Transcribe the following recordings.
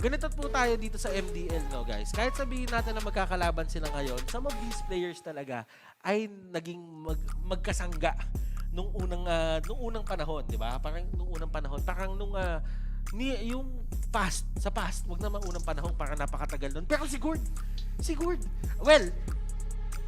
ganito po tayo dito sa MDL, no guys. Kahit sabihin natin na magkakalaban sila ngayon, some of these players talaga ay naging magkasangga nung unang panahon, di ba? Parang nung unang panahon, parang yung sa past, wag naman unang panahon, parang napakatagal nun. Pero si Gord, well,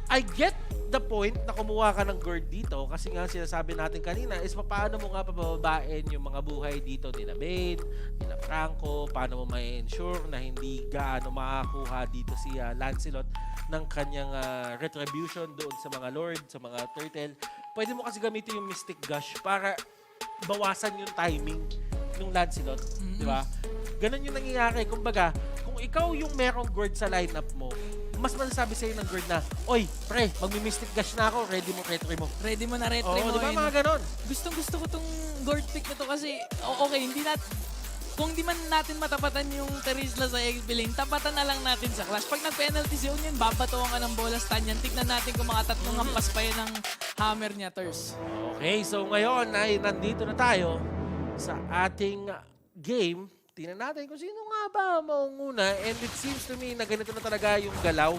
I get the point na kumuha ka ng Gord dito kasi nga sinasabi natin kanina is paano mo nga pabababain yung mga buhay dito nila Bane, nila Franco, paano mo may ensure na hindi gaano makakuha dito si Lancelot ng kanyang retribution doon sa mga Lord, sa mga Turtle. Pwede mo kasi gamitin yung Mystic Gush para bawasan yung timing ng Lancelot, di ba? Ganun yung nangyayari. Kumbaga, kung ikaw yung merong Gord sa lineup mo, mas masasabi sa'yo ng Gord na, oy, pre, magmi-Mystic Gush na ako, ready mo retry mo. Ready mo na retry Oo, mo. di ba mga ganon? Gusto ko tong Gord pick na to kasi, okay, kung di man natin matapatan yung Terizla sa XP lane, tapatan na lang natin sa Clash. Pag nag-penalty zone yun, babatuan ka ng bola stun yan. Tignan natin kung mga tatlong hampas pa yun ng hammer niya, Ters. Okay, so ngayon ay nandito na tayo sa ating game. Tingnan natin kung sino nga ba maunguna. And it seems to me na ganito na talaga yung galaw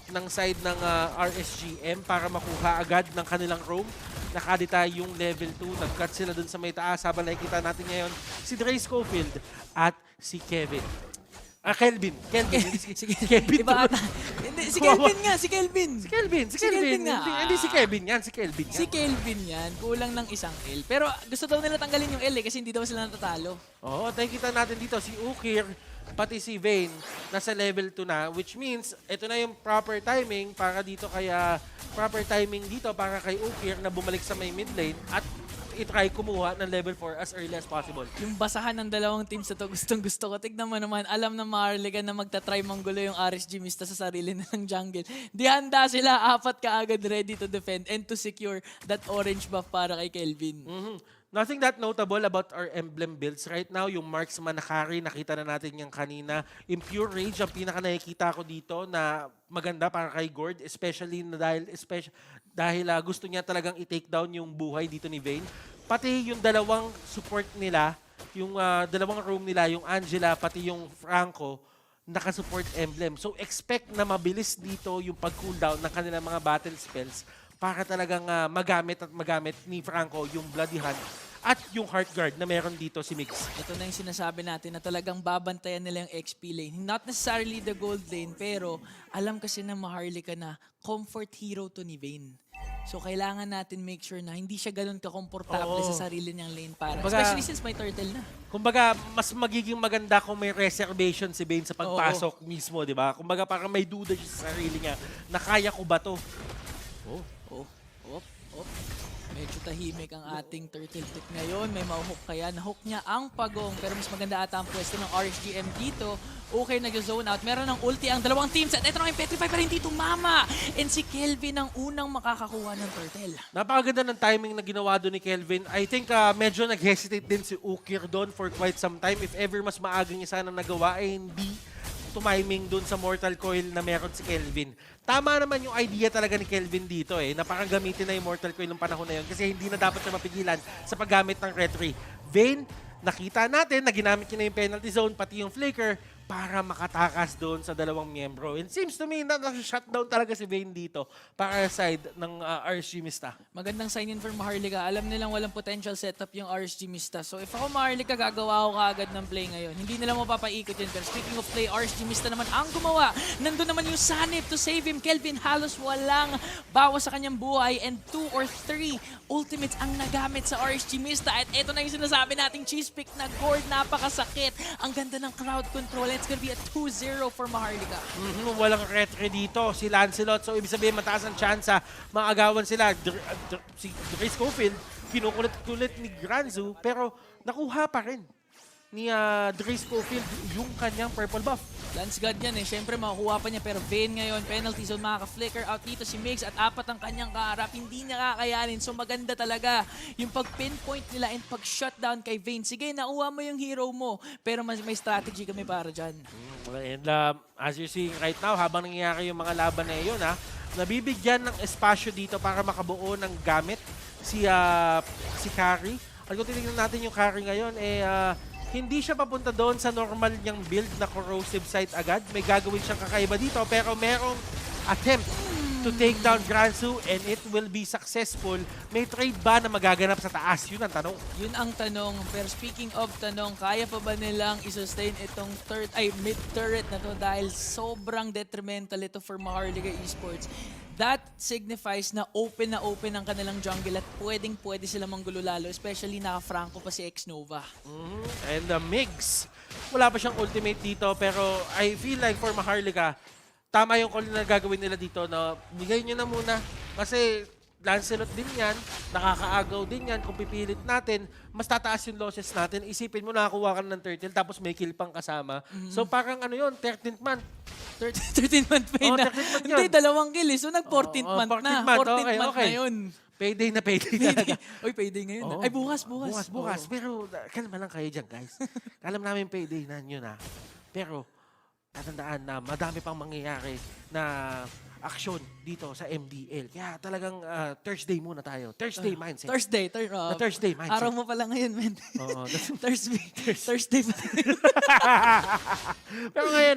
ng side ng RSGM para makuha agad ng kanilang roam. Nakadita yung level 2. Nag-cut sila dun sa may taas. Habang nakikita natin ngayon si Dre Schofield at si Kevin. Kelvin. Si Kevin. Iba ata. Hindi, si Kelvin nga, si Kelvin. Si Kelvin nga. Hindi si Kevin yan, si Kelvin yan. Si Kelvin yan, kulang ng isang L. Pero gusto daw nila tanggalin yung L kasi hindi daw sila natatalo. Oo, nakikita natin dito si Ukir, pati si Vayne, nasa level 2 na, which means, ito na yung proper timing para dito para kay Ukir na bumalik sa may mid lane at i-try kumuha ng level 4 as early as possible. Yung basahan ng dalawang teams na to, gustong-gusto ko. Tignan mo naman, alam na Maharlika na magta-try manggulo yung RSG Mista sa sarili nilang jungle. Di handa sila, apat ka agad ready to defend and to secure that orange buff para kay Kelvin. Nothing that notable about our emblem builds. Right now, yung marksman na carry, nakita na natin yung kanina. Impure Rage, ang pinaka nakikita ko dito na maganda para kay Gord, especially dahil gusto niya talagang i-take down yung buhay dito ni Vayne. Pati yung dalawang support nila, yung dalawang roam nila, yung Angela, pati yung Franco, naka-support emblem. So expect na mabilis dito yung pag-cooldown ng kanilang mga battle spells para talagang magamit ni Franco yung Bloody Hand at yung Heart Guard na meron dito si Mix. Ito na yung sinasabi natin na talagang babantayan nila yung XP lane. Not necessarily the gold lane, pero alam kasi na Maharlika na comfort hero to ni Vayne. So kailangan natin make sure na hindi siya ganun ka-komportable sa sarili niyang lane para. Especially since may turtle na. Kumbaga, mas magiging maganda kung may reservation si Vayne sa pagpasok mismo, di ba? Kumbaga, parang may duda siya sa sarili niya na kaya ko ba to? Medyo tahimik ang ating turtle pick ngayon. May mahuhook kaya. Nahook niya ang pagong. Pero mas maganda ata ang pwesto ng RSGM dito. Okay, nag-zone out. Meron ng ulti ang dalawang teams. At ito na yung Petrify pero hindi tumama. And si Kelvin ang unang makakakuha ng turtle. Napakaganda ng timing na ginawa doon ni Kelvin. I think medyo nag-hesitate din si Ukir doon for quite some time. If ever mas maagang niya sana nagawa, ay hindi tumiming doon sa Mortal Coil na meron si Kelvin. Tama naman yung idea talaga ni Kelvin dito na parang gamitin na yung Mortal Coil ng panahon na yun kasi hindi na dapat siya mapigilan sa paggamit ng retry. Vayne, nakita natin na ginamit niya na yung penalty zone pati yung flicker para makatakas doon sa dalawang miyembro. And seems to me na nasa-shutdown talaga si Vayne dito para side ng RSG Mista. Magandang sign-in for Maharlika. Alam nilang walang potential setup yung RSG Mista. So if ako Maharlika, gagawa ko kaagad ng play ngayon. Hindi nila mapapaikot yun. Pero speaking of play, RSG Mista naman ang gumawa. Nandun naman yung Sanip to save him. Kelvin halos walang bawas sa kanyang buhay. And 2 or 3 ultimates ang nagamit sa RSG Mista. At ito na yung sinasabi nating cheese pick na Gord. Napakasakit. Ang ganda ng crowd control. It's gonna be a 2-0 for Maharlika. Walang retry dito si Lancelot. So, ibig sabihin, mataas ang chance maagawan sila. Si Dre Schofield, kinukulit-kulit ni Granzu, pero nakuha pa rin ni Dre Schofield yung kanyang purple buff. Lance God yan Siyempre makukuha pa niya pero Vayne ngayon, penalty zone, makaka-flicker out dito si Migs at apat ang kanyang kaharap. Hindi niya kakayanin. So maganda talaga yung pag-pinpoint nila and pag-shutdown kay Vayne. Sige, nakuha mo yung hero mo pero may strategy kami para dyan. And as you're seeing right now, habang nangyayari yung mga laban na yun, nabibigyan ng espasyo dito para makabuo ng gamit si Carry. At kung tinignan natin yung Carry ngayon, hindi siya papunta doon sa normal niyang build na corrosive site agad. May gagawin siyang kakaiba dito, pero merong attempt to take down Gransu and it will be successful. May trade ba na magaganap sa taas? Yun ang tanong. Yun ang tanong. Pero speaking of tanong, kaya pa ba nilang isustain itong mid-turret na to dahil sobrang detrimental ito for Maharlika Esports. That signifies na open ang kanilang jungle at pwedeng-pwede sila manggulo lalo, especially naka-Franco pa si Xnova. And the Migs, wala pa siyang ultimate dito, pero I feel like for Maharlika, tama yung call na gagawin nila dito na bigay nyo na muna. Kasi Lancelot din yan, nakakaagaw din yan. Kung pipilit natin, mas tataas yung losses natin. Isipin mo, nakakuha ka ng turtle, tapos may kill pang kasama. So parang ano yun, 13th month. 13th month pa yun na. 13th month yun. Hindi, 2 kill eh. So nag-14th month 14th na. month, 14th okay, month okay. na yun. Payday na payday talaga. Uy, payday ngayon. Oo. Ay, bukas. Bukas. Oo. Pero kalma lang kayo dyan, guys. Alam namin payday na yun na. Pero tatandaan na madami pang mangyayari na aksyon dito sa MDL. Kaya talagang Thursday muna tayo. Thursday mindset. Thursday. Na Thursday mindset. Araw mo pala ngayon, man. Oo. Thursday pa. Pero ngayon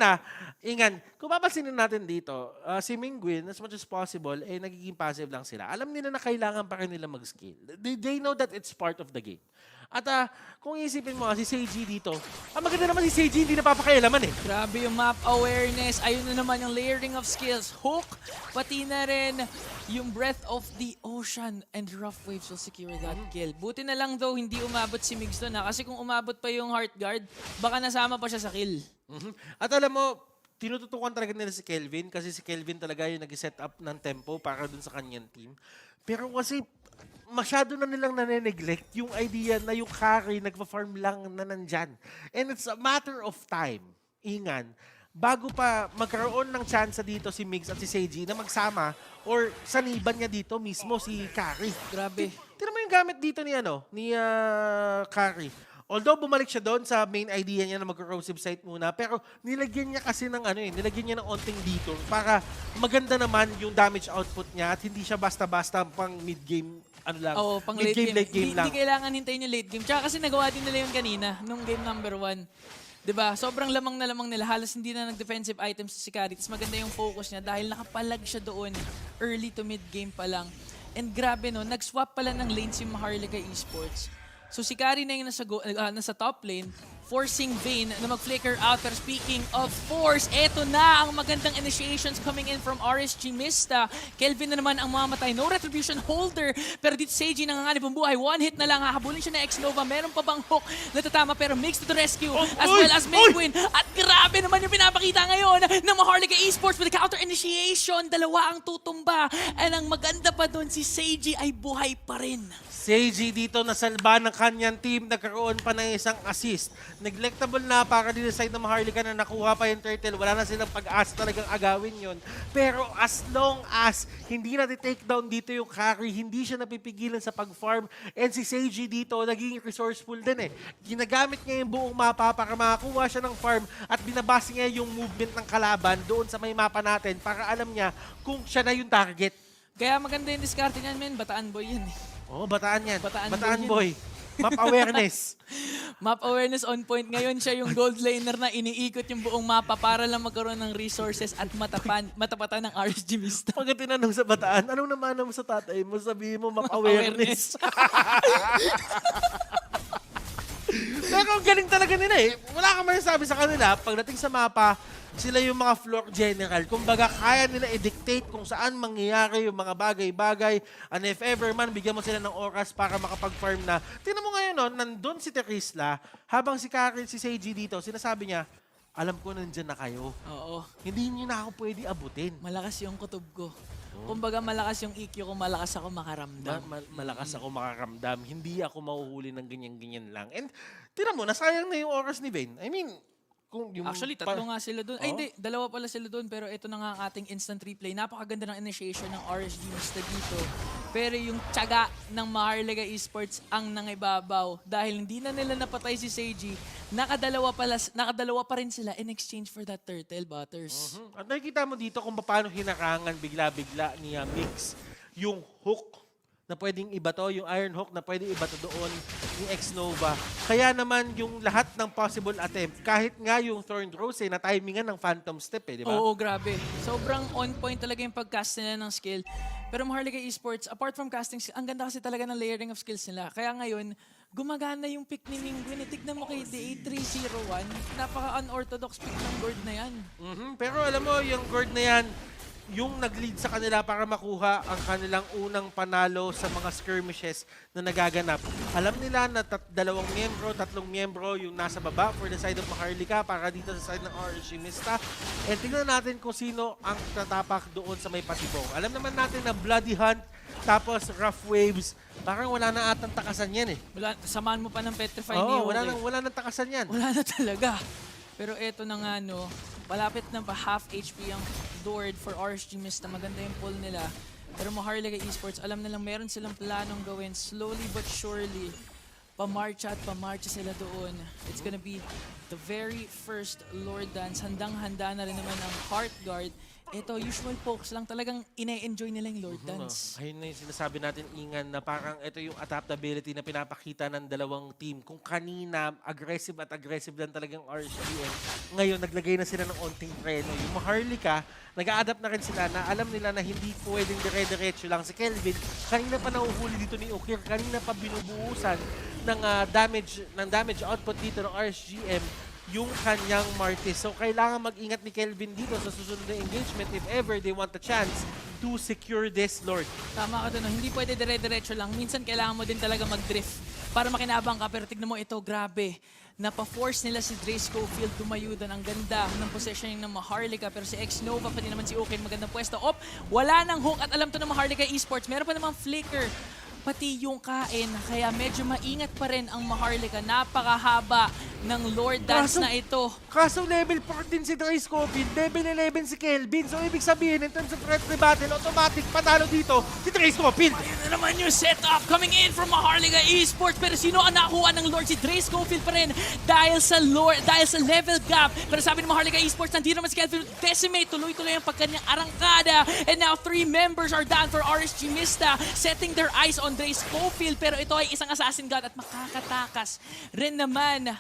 Ingan, kung papansinin natin dito, si Mingwin, as much as possible, nagiging passive lang sila. Alam nila na kailangan pa rin nila mag-skill. They know that it's part of the game. At kung isipin mo, si Seiji dito, maganda naman si Seiji, hindi napapakailaman eh. Grabe yung map awareness. Ayun na naman yung layering of skills. Hook, pati na rin yung Breath of the Ocean and Rough Waves will secure that kill. Buti na lang though, hindi umabot si Migs doon kasi kung umabot pa yung Heart Guard, baka nasama pa siya sa kill. At alam mo, tinututukan talaga nila si Kelvin kasi si Kelvin talaga yung nag-set up ng tempo para dun sa kanyang team. Pero kasi masyado na nilang nane-neglect yung idea na yung carry nagpa-farm lang na nandyan. And it's a matter of time, Ingan, bago pa magkaroon ng chance dito si Migs at si Seiji na magsama or saniban niya dito mismo si Carry. Grabe. Tira mo yung gamit dito ni Carry. Although bumalik siya doon sa main idea niya na mag-corrosive site muna, pero nilagyan niya kasi ng nilagyan niya ng onting dito para maganda naman yung damage output niya at hindi siya basta-basta pang mid-game Oo, pang late game. late game lang. Hindi kailangan hintayin yung late game. Tsaka kasi nagawa din nila yun kanina, nung game number 1. Diba? Sobrang lamang na lamang nila. Halos hindi na nag-defensive items si Kari. Tapos maganda yung focus niya dahil nakapalag siya doon early to mid-game pa lang. And grabe no, nag-swap pala ng lanes yung Maharlika Esports. So si Kari na yung nasa top lane, forcing Vayne na mag-flicker out. Pero speaking of force, eto na ang magandang initiations coming in from RSG Mista. Kelvin na naman ang mamatay. No retribution holder. Pero dito Seiji nanganganib ang buhay. One hit na lang. Hahabulin siya na Xnova. Meron pa bang hook na tatama pero Mix to the rescue. As well as Mingwin. At grabe naman yung pinapakita ngayon ng Maharlika Esports with the counter initiation. Dalawa ang tutumba. And ang maganda pa doon, si Seiji ay buhay pa rin. Seiji dito nasalba ng kanyang team, nagkaroon pa ng isang assist. Neglectable na para din sa side ng Maharlika na nakuha pa yung turtle. Wala na silang pag-asa talagang agawin yon. Pero as long as hindi na take down dito yung carry, hindi siya napipigilan sa pag-farm. And si Seiji dito, naging resourceful din eh. Ginagamit niya yung buong mapa para makakuha siya ng farm at binabase niya yung movement ng kalaban doon sa may mapa natin para alam niya kung siya na yung target. Kaya maganda yung diskarte niyan, men. Bataan boy yan eh. Oh, bataan yan. Bataan boy. Map awareness. Map awareness on point. Ngayon siya yung gold laner na iniikot yung buong mapa para lang magkaroon ng resources at matapatan ng RSG Mista. Pag tinanong sa bataan, anong naman mo sa tatay mo? Sabihin mo, map awareness. Pero ang galing talaga nila eh. Wala ka man sabi sa kanila, pagdating sa mapa, sila yung mga floor general. Kumbaga, kaya nila i-dictate kung saan mangyayari yung mga bagay-bagay. And if ever man, bigyan mo sila ng oras para makapag-farm na. Tingnan mo ngayon, nandun si Terisla, habang si Karen, si Seiji dito, sinasabi niya, alam ko nandyan na kayo. Oo. Hindi niyo na ako pwede abutin. Malakas yung kutob ko. Kumbaga malakas yung EQ ko, malakas ako makaramdam. Malakas ako makaramdam. Hindi ako mahuhuli ng ganyan-ganyan lang. And tingnan mo, nasayang na yung oras ni Vayne. I mean, kung yung Actually, tatlo nga sila doon. Ay, hindi. Dalawa pala sila doon. Pero ito na nga ang ating instant replay. Napakaganda ng initiation ng RSG Mista dito. Pero yung tiyaga ng Maharlika Esports ang nangibabaw. Dahil hindi na nila napatay si Seiji, nakadalawa pa rin sila in exchange for that turtle, Butters. At nakikita mo dito kung paano hinarangan bigla-bigla ni Mix yung hook na pwedeng iba to, yung Iron Hawk na pwedeng iba to doon ni X-Nova. Kaya naman yung lahat ng possible attempt, kahit nga yung Thorned Rose na timingan ng Phantom Step di ba? Oo, grabe. Sobrang on point talaga yung pag-cast nila ng skill. Pero Maharlika Esports, apart from casting, ang ganda kasi talaga ng layering of skills nila. Kaya ngayon, gumagana yung pick ni Mingwin. Tignan mo kay DA301, napaka-unorthodox pick ng Gord na yan. Pero alam mo, yung Gord na yan, yung nag-lead sa kanila para makuha ang kanilang unang panalo sa mga skirmishes na nagaganap. Alam nila na tatlong miyembro yung nasa baba for the side of Maharlika para dito sa side ng RSG Mista. And tingnan natin kung sino ang tatapak doon sa may patibong. Alam naman natin na Bloody Hunt, tapos Rough Waves, parang wala na atang takasan yan eh. Samahan mo pa ng Petrify Oo, Neo. wala nang takasan yan. Wala na talaga. Pero eto na nga no, malapit na pa half HP ang Lord for RSG Mista. Maganda yung pull nila. Pero Maharlika Esports, alam nilang meron silang planong gawin. Slowly but surely, pamarcha sila doon. It's gonna be the very first Lord Dance. Handang-handa na rin naman ang Heart Guard. Ito, usual pokes lang. Talagang ine-enjoy nila yung Lord Dance. Ayun na yung sinasabi natin, Ingan, na parang ito yung adaptability na pinapakita ng dalawang team. Kung kanina, aggressive lang talagang RSGM. Ngayon, naglagay na sila ng onting preno. Yung Maharlika, nag-a-adapt na rin sila na alam nila na hindi pwedeng dire-diretso lang si Kelvin. Kanina pa nahuhuli dito ni Ukir. Kanina pa binubuhusan ng damage output dito ng RSGM yung kanyang Martis. So, kailangan mag-ingat ni Kelvin dito sa susunod na engagement if ever they want a chance to secure this Lord. Tama ka doon. Hindi pwede dire-diretso lang. Minsan kailangan mo din talaga mag-drift para makinabang ka. Pero tignan mo ito, grabe. Napa-force nila si Dre Schofield tumayo doon. Ang ganda ng positioning ng Maharlika. Pero si X-Nova, pati naman si Ukin, magandang pwesto. Wala nang hook at alam to ng Maharlika Esports. Meron pa namang flicker. Pati yung kain, kaya medyo maingat pa rin ang Maharlika. Napakahaba ng Lord Dance na ito. Kaso level 4 din si Dre Scofield, level 11 si Kelvin. So ibig sabihin, in terms of referee battle, automatic panalo dito si Dre Scofield. Ayun na naman yung setup coming in from Maharlika Esports. Pero sino ang nakuha ng Lord? Si Dre Schofield pa rin dahil sa level gap. Pero sabi ng Maharlika Esports, nandito naman si Kelvin. Decimate, tuloy-tuloy ang pagkanyang arangkada. And now 3 members are down for RSG Mista, setting their eyes on Dre Schofield. Pero ito ay isang assassin god at makakatakas rin naman.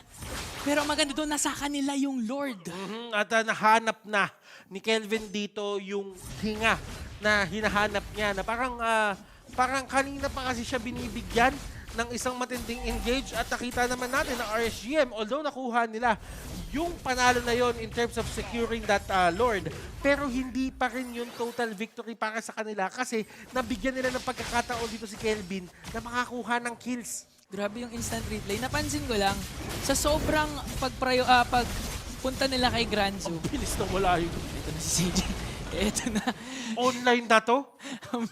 Pero maganda doon, nasa kanila yung Lord. At nahanap na ni Kelvin dito yung hinga na hinahanap niya na parang kanina pa kasi siya binibigyan ng isang matinding engage at nakita naman natin na RSGM, although nakuha nila yung panalo na yon in terms of securing that Lord, pero hindi pa rin yung total victory para sa kanila kasi nabigyan nila ng pagkakataon dito si Kelvin na makakuha ng kills. Grabe yung instant replay. Napansin ko lang, sa sobrang pagpunta nila kay Granzo. Bilis na wala yun. Ito na si CJ. Ito na. Online na to?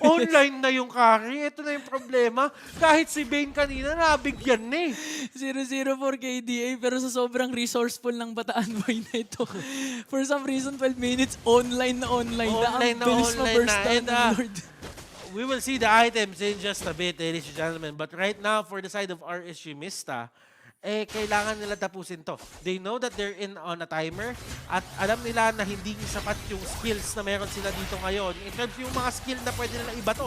Online na yung carry. Ito na yung problema. Kahit si Bane kanina, nabigyan na eh. 0-0 for KDA pero sa sobrang resourceful ng Bataan Boy na ito. For some reason, 12 minutes, online na. Ang bilis ma-burst down ng Lord. We will see the items in just a bit, ladies and gentlemen. But right now, for the side of RSG Mista, kailangan nila tapusin to. They know that they're in on a timer at alam nila na hindi sapat yung skills na meron sila dito ngayon. In terms yung mga skill na pwede nila iba to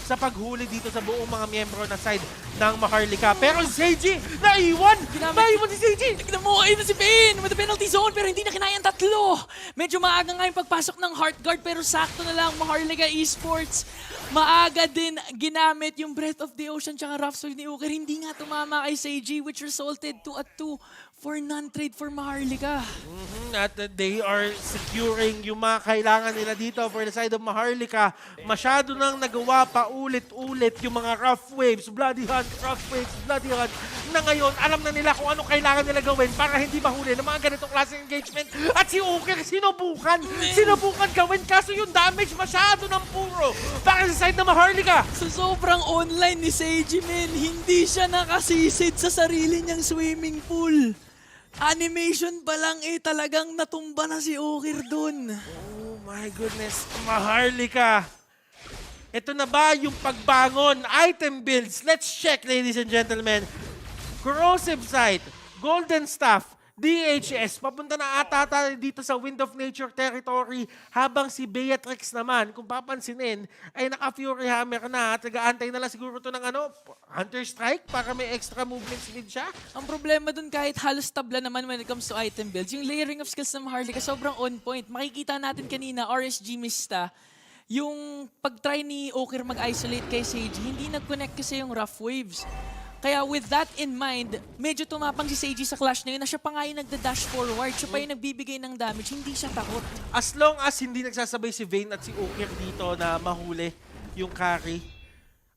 sa paghuli dito sa buong mga miyembro na side ng Maharlika. Pero si Seiji, naiwan! Naiwan si Seiji! Tignan mo, ayun na si Bane with the penalty zone pero hindi na kinayang tatlo. Medyo maaga nga yung pagpasok ng Heart Guard pero sakto na lang Maharlika Esports. Maaga din ginamit yung Breath of the Ocean tsaka Rough Soul ni Uker. Hindi nga tumama kay Seiji which resulted to a 2 for non-trade for Maharlika. At they are securing yung mga kailangan nila dito for the side of Maharlika. Masyado nang nagawa pa ulit-ulit yung mga Rough Waves, Bloody Hunt, Rough Waves, Bloody Hunt, na ngayon alam na nila kung ano kailangan nila gawin para hindi mahuli ng mga ganitong klaseng engagement. At si Uker, sinubukan gawin kaso yung damage masyado ng puro para sa side ng Maharlika. So sobrang online ni Seiji, men. Hindi siya nakasisid sa sarili niyang swimming pool. Animation pa lang talagang natumba na si Ukir dun. Oh my goodness, Maharlika. Ito na ba yung pagbangon? Item builds. Let's check, ladies and gentlemen. Corrosive Sight, Golden Staff, DHS, papunta na ata tayo dito sa Wind of Nature territory habang si Beatrix naman, kung papansinin, ay naka-Fury Hammer na at nag-aantay na lang siguro to ng Hunter Strike para may extra movement speed siya. Ang problema dun kahit halos tabla naman when it comes to item builds, yung layering of skills ng Maharlika sobrang on point. Makikita natin kanina, RSG Mista, yung pag-try ni Oker mag-isolate kay Seiji, hindi nag-connect kasi yung rough waves. Kaya with that in mind, medyo tumapang si Seiji sa clash na yun na siya pa nga yung nagda-dash forward, siya pa yung nagbibigay ng damage, hindi siya takot. As long as hindi nagsasabay si Vayne at si Oker dito na mahuli yung carry,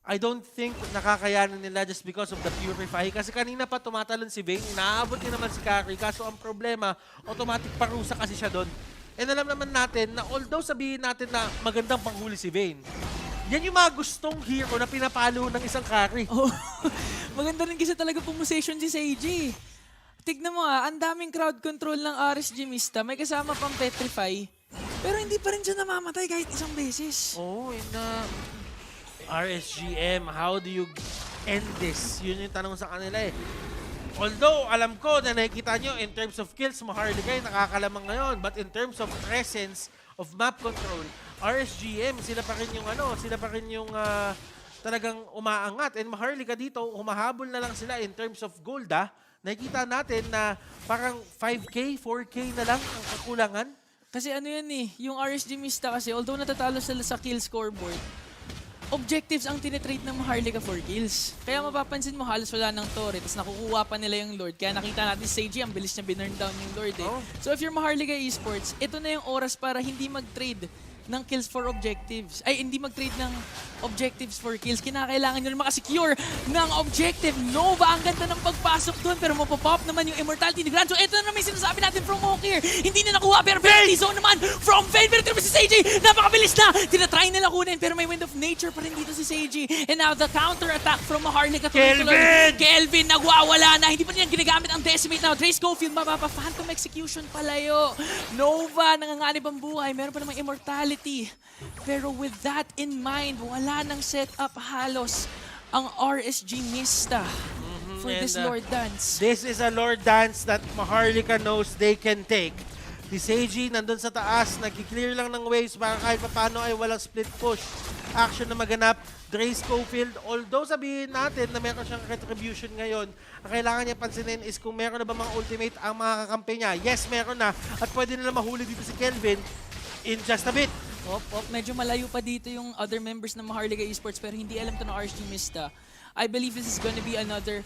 I don't think nakakayanan nila just because of the Purify. Kasi kanina pa tumatalon si Vayne, inaabot niya naman si carry. Kaso ang problema, automatic parusa kasi siya doon. And alam naman natin na although sabihin natin na magandang panghuli si Vayne, yan yung mga gustong hero na pinapalo ng isang carry. Oh, maganda rin kasi talaga pumusation si Seiji. Tignan mo ang daming crowd control ng RSG Mista. May kasama pang Petrify. Pero hindi pa rin siya namamatay kahit isang beses. Oh, and RSGM, how do you end this? Yun yung tanong sa kanila eh. Although, alam ko na nakikita nyo in terms of kills, Maharlika ay nakakalamang ngayon. But in terms of presence, of map control, RSGM, sila pa rin yung talagang umaangat. And Maharlika dito, humahabol na lang sila in terms of gold Nakikita natin na parang 5K, 4K na lang ang kakulangan. Kasi ano yan yung RSG Mista kasi, although natatalo sila sa kill scoreboard, objectives ang tinitrade ng Maharlika for kills. Kaya mapapansin mo halos wala ng Torre, tapos nakukuha pa nila yung Lord. Kaya nakita natin Seiji, ang bilis niya binurn down yung Lord So if you're Maharlika Esports, ito na yung oras para hindi mag-trade ng kills for objectives. Ay, hindi mag-trade ng objectives for kills. Kinakailangan nyo makasecure ng objective. Nova, ang ganda ng pagpasok doon. Pero mapopop naman yung immortality ni Grand. So ito na naman yung sinasabi natin from Okir. Hindi na nakuha. Pero penalty zone naman from Vayne. Pero ito si Seiji. Napakabilis na. Tinatry nila kunin. Pero may Wind of Nature pa rin dito si Seiji. And now the counter attack from Maharlika. Kelvin nagwawala na. Hindi pa niya ginagamit ang Decimate now. Dre Schofield mapapa-phantom execution palayo. Nova, nanganganib ang buhay. Meron pa namang immortality. Pero with that in mind, wala nang setup halos ang RSG Mista for this Lord Dance. This is a Lord Dance that Maharlika knows they can take. Si Seiji nandun sa taas, nag-clear lang ng waves para kahit paano ay walang split push. Action na maganap. Dre Schofield, although sabihin natin na meron siyang retribution ngayon, ang kailangan niya pansinin is kung meron na ba mga ultimate ang mga kakampi niya. Yes, meron na. At pwede nila mahuli dito si Kelvin in just a bit. Medyo malayo pa dito yung other members ng Maharlika Esports pero hindi alam to ng RSG Mista. I believe this is gonna be another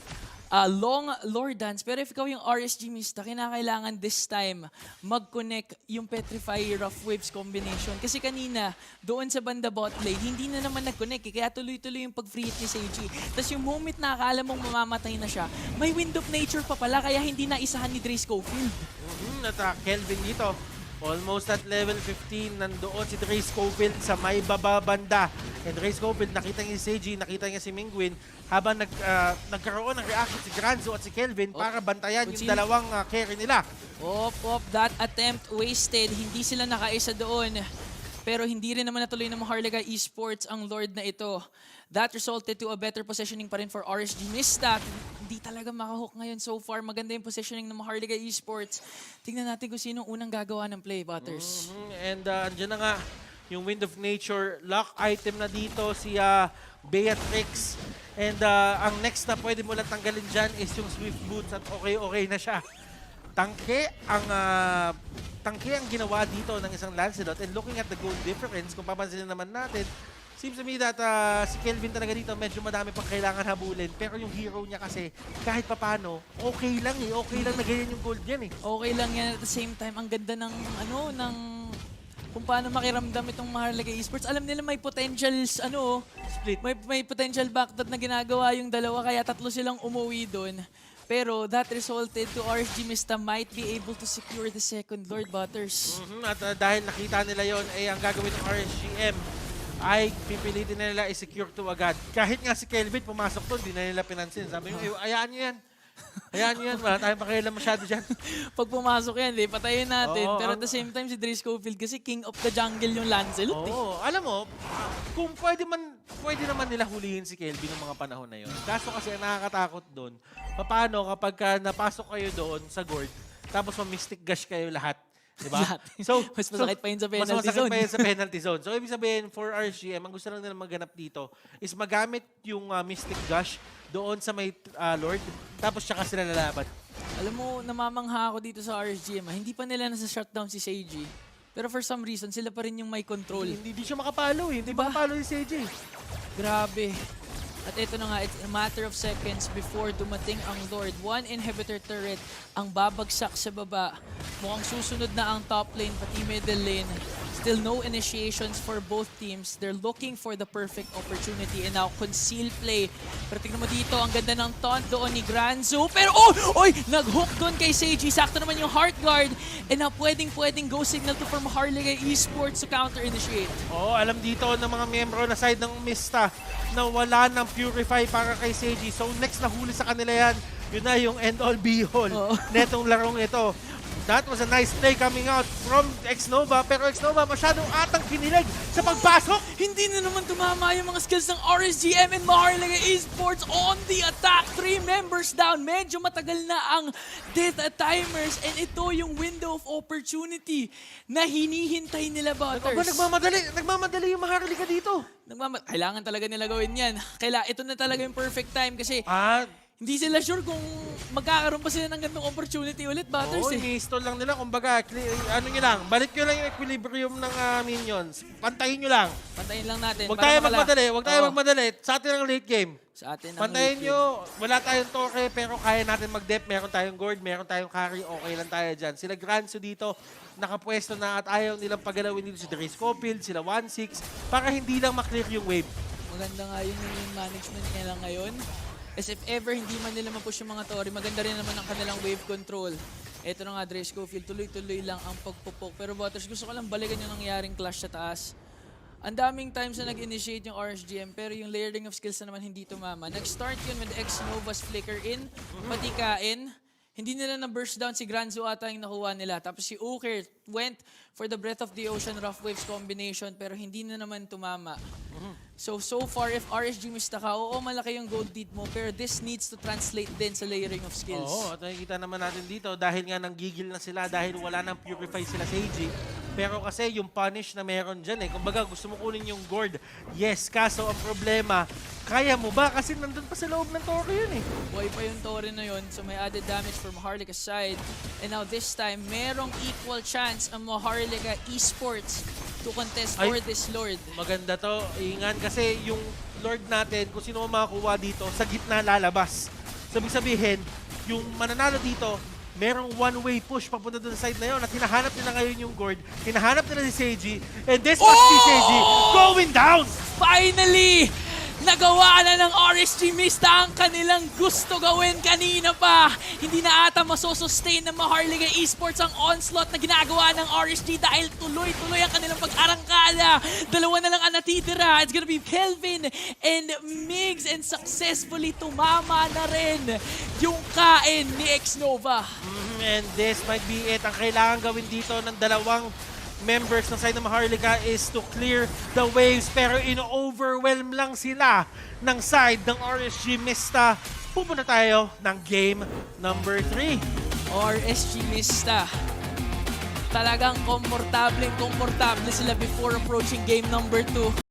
long Lord Dance. Pero if ikaw yung RSG Mista, kinakailangan this time mag-connect yung Petrify Rough Waves combination. Kasi kanina, doon sa banda bot lane, hindi na naman nag-connect. Kaya tuloy-tuloy yung pag-free hit ni Seiji. Tapos yung moment na akala mong mamamatay na siya, may Wind of Nature pa pala kaya hindi na isahan ni Dre Schofield. At Kelvin dito, almost at level 15, nandoon si Dre Schofield sa may baba banda. And Dre Schofield, nakita niya si Seiji, nakita niya si Mingwin, habang nagkaroon ng reaction si Granzo at si Kelvin para bantayan yung dalawang carry nila. That attempt wasted. Hindi sila nakaisa doon. Pero hindi rin naman natuloy ng Maharlika Esports ang Lord na ito. That resulted to a better positioning pa rin for RSG Mista. Hindi talaga makahook ngayon so far. Maganda yung positioning ng Maharlika Esports. Tingnan natin kung sino unang gagawa ng play, Butters. And andyan na nga yung Wind of Nature. Lock item na dito si Beatrix. And ang next na pwede mo lang tanggalin dyan is yung Swift Boots at okay na siya. Tangke ang ginawa dito ng isang Lancelot. And looking at the goal difference, kung papansinin naman natin, seems to me that si Kelvin talaga dito medyo madami pang kailangan habulin. Pero yung hero niya kasi kahit papano, okay lang Okay lang na ganyan yung gold niyan Okay lang yan. At the same time, ang ganda ng kung paano makiramdam itong Maharlika Esports. Alam nila may potentials, split. May potential backdot na ginagawa yung dalawa kaya tatlo silang umuwi doon. Pero that resulted to RSG Mista might be able to secure the second Lord, Butters. At dahil nakita nila yon ang gagawin ng RSGM ay pipilitin na nila i-secure to agad. Kahit nga si Kelvin pumasok to, hindi na nila pinansin. Sabi nyo, ayaan nyo yan. Hayaan nyo yan, wala tayong pakialam masyado dyan. Pag pumasok yan, patayin natin. Pero at the same time, si Dre Schofield kasi king of the jungle yung Lancelot. Alam mo, kung pwede naman nila hulihin si Kelvin ng mga panahon na yun. Kaso kasi ang nakakatakot doon, paano kapag napasok kayo doon sa Gord, tapos ma-mystic gush kayo lahat. Diba? Lahat. Mas masakit pa yun sa penalty mas masakit zone. pa yun sa penalty zone. So, ibig sabihin, for RSGM, ang gusto lang nila maganap dito is magamit yung Mystic Gush doon sa may Lord, tapos tsaka sila lalaban. Alam mo, namamangha ako dito sa RSGM. Hindi pa nila nasa shutdown si Seiji. Pero for some reason, sila pa rin yung may control. Hindi siya makapalo eh. Hindi Diba? makapalo si CJ. Grabe. At ito na nga, it's a matter of seconds before dumating ang Lord. One inhibitor turret ang babagsak sa baba. Mukhang susunod na ang top lane, pati middle lane. Still no initiations for both teams. They're looking for the perfect opportunity. And now, conceal play. Pero tingnan mo dito, ang ganda ng taunt doon ni Granzo. Pero, oy! Nag-hook doon kay Seiji. Sakto naman yung Heart Guard. And now, pwedeng go signal to from Harliga Esports to counter-initiate. Oo, alam dito ng mga miyembro na side ng Mista na wala ng Purify para kay Seiji. So, next na huli sa kanila yan. Yun na yung end-all be-all Oo. netong larong ito. That was a nice play coming out from Xnova, pero Xnova masyadong atang kinilig sa pagpasok. Hindi na naman tumama yung mga skills ng RSGM and Maharlika Esports on the attack. 3 members down. Medyo matagal na ang death timers and ito yung window of opportunity na hinihintay nila, Butters. Nagmamadali yung Maharlika dito. Kailangan talaga nila gawin yan. Ito na talaga yung perfect time kasi Ah, hindi sila sure kung magkakaroon pa sila ng gandong opportunity ulit, Butters. oo, ini-stall lang nila. Kumbaga, ano nyo lang, balik nyo lang yung equilibrium ng minions. Pantayin nyo lang. Pantayin lang natin. Huwag para tayo magmadali, huwag tayo Oo. magmadali. Sa atin ang late game. Sa atin ang Pantayin late nyo, wala tayong torre, pero kaya natin mag-dep. Meron tayong gourd, meron tayong carry, okay lang tayo dyan. Sila Granzo dito, nakapwesto na at ayaw nilang pagalawin dito si Dre Scofield, sila 1-6, para hindi lang maklear yung wave. Maganda nga yung management nila ngayon. As if ever hindi man nila mapush yung mga Tori, maganda rin naman ang kanilang wave control. Ito na nga, Dre Scofield, tuloy-tuloy lang ang pagpupok. Pero Butters, gusto ko lang balikan yung nangyaring clash sa taas. Ang daming times na nag-initiate yung RSGM, pero yung layering of skills na naman hindi tumama. Nag-start yun with Xnova's flicker in, patikain. Hindi nila na-burst down, si Granzo ata yung nakuha nila. Tapos si Uker went for the Breath of the Ocean Rough Waves combination, pero hindi na naman tumama. So far, if RSG mista ka, oo, malaki yung gold lead mo, pero this needs to translate din sa layering of skills. Oo, at nakikita naman natin dito, dahil nga nanggigil na sila, dahil wala nang purify sila sa AG. Pero kasi yung punish na meron dyan kumbaga gusto mo kunin yung gourd. Yes, kaso ang problema, kaya mo ba? Kasi nandun pa sa loob ng torre yun Buhay pa yung Tori na yun, so may added damage from Maharlika side. And now this time, merong equal chance ang Maharlika Esports to contest for this Lord. Maganda to, ingan kasi yung Lord natin, kung sino makakuha dito, sa gitna lalabas. So, ibig sabihin, yung mananalo dito, merong one-way push papunta doon sa side na yun at hinahanap nila ngayon yung gourd, hinahanap nila si Seiji, and this must be Seiji going down! Finally! Nagawa na ng RSG Mista ang kanilang gusto gawin kanina pa. Hindi na ata masosustain ng Maharlika Esports ang onslaught na ginagawa ng RSG dahil tuloy-tuloy ang kanilang pag-arangkada. Dalawa na lang ang natitira. It's gonna be Kelvin and Migs, and successfully tumama na rin yung kain ni Xnova. And this might be it. Ang kailangan gawin dito ng dalawang members ng side ng Maharlika is to clear the waves, pero ino-overwhelm lang sila ng side ng RSG Mista. Pupunta tayo ng game number 3. RSG Mista. Talagang komportable sila before approaching game number 2.